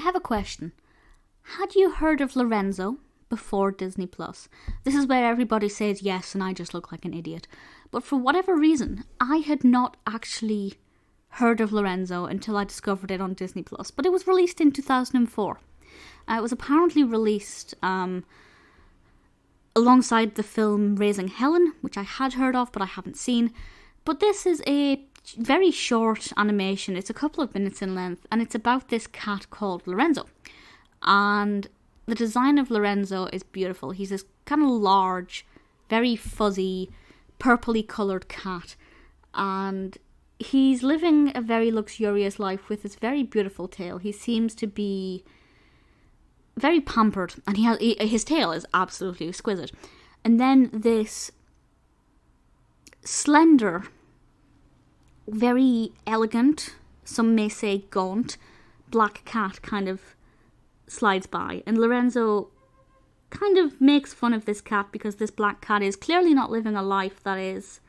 have a question. Had you heard of Lorenzo before Disney Plus? This is where everybody says yes and I just look like an idiot. But for whatever reason, I had not actually heard of Lorenzo until I discovered it on Disney Plus. But it was released in 2004. It was apparently released alongside the film Raising Helen, which I had heard of but I haven't seen. But this is a very short animation. It's a couple of minutes in length, and it's about this cat called Lorenzo. And the design of Lorenzo is beautiful. He's this kind of large, very fuzzy, purpley coloured cat, and he's living a very luxurious life with this very beautiful tail. He seems to be very pampered, and his tail is absolutely exquisite. And then this slender, very elegant, some may say gaunt, black cat kind of slides by, and Lorenzo kind of makes fun of this cat because this black cat is clearly not living a life that is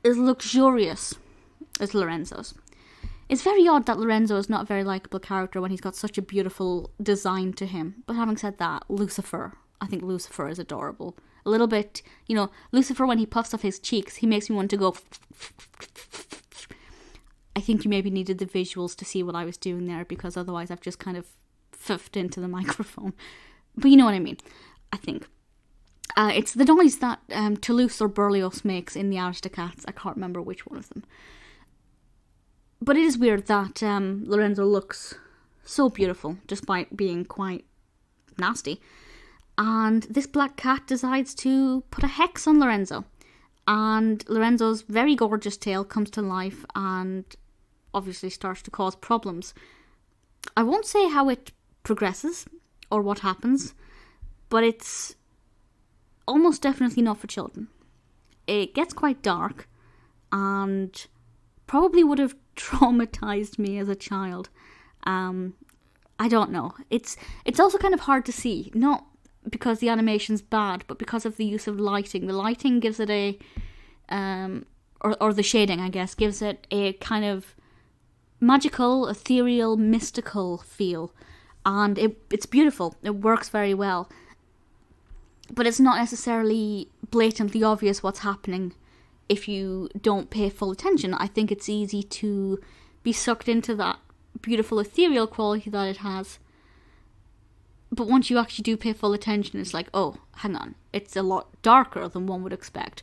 as luxurious as Lorenzo's. It's very odd that Lorenzo is not a very likeable character when he's got such a beautiful design to him. But having said that, Lucifer, I think Lucifer is adorable. A little bit, Lucifer, when he puffs off his cheeks, he makes me want to go. I think you maybe needed the visuals to see what I was doing there, because otherwise I've just kind of fiffed into the microphone. But you know what I mean, I think. It's the noise that Toulouse or Berlioz makes in the Aristocats. I can't remember which one of them. But it is weird that Lorenzo looks so beautiful, despite being quite nasty. And this black cat decides to put a hex on Lorenzo. And Lorenzo's very gorgeous tail comes to life and obviously starts to cause problems. I won't say how it progresses or what happens, but it's almost definitely not for children. It gets quite dark and probably would have traumatized me as a child. I don't know. It's also kind of hard to see, not because the animation's bad, but because of the use of lighting. The lighting gives it a, or the shading, I guess, gives it a kind of magical, ethereal, mystical feel. And it's beautiful. It works very well. But it's not necessarily blatantly obvious what's happening if you don't pay full attention. I think it's easy to be sucked into that beautiful ethereal quality that it has. But once you actually do pay full attention, it's like, oh, hang on, it's a lot darker than one would expect.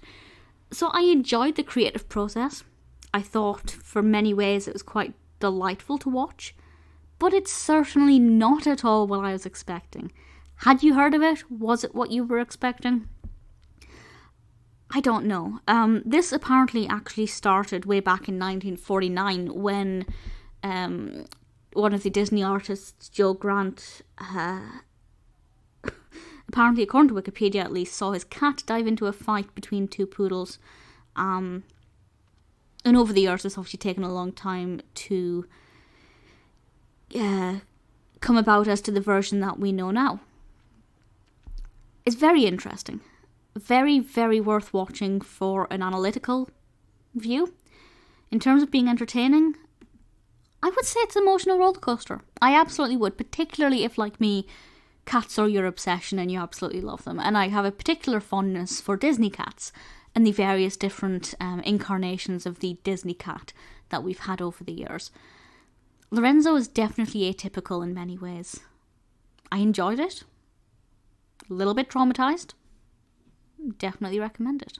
So I enjoyed the creative process. I thought for many ways it was quite delightful to watch, but it's certainly not at all what I was expecting. Had you heard of it? Was it what you were expecting? I don't know. This apparently actually started way back in 1949 when one of the Disney artists, Joe Grant, apparently, according to Wikipedia at least, saw his cat dive into a fight between two poodles. And over the years, it's obviously taken a long time to come about as to the version that we know now. It's very interesting. Very, very worth watching for an analytical view. In terms of being entertaining, I would say it's an emotional roller coaster. I absolutely would, particularly if, like me, cats are your obsession and you absolutely love them. And I have a particular fondness for Disney cats and the various different incarnations of the Disney cat that we've had over the years. Lorenzo is definitely atypical in many ways. I enjoyed it. A little bit traumatized. Definitely recommend it.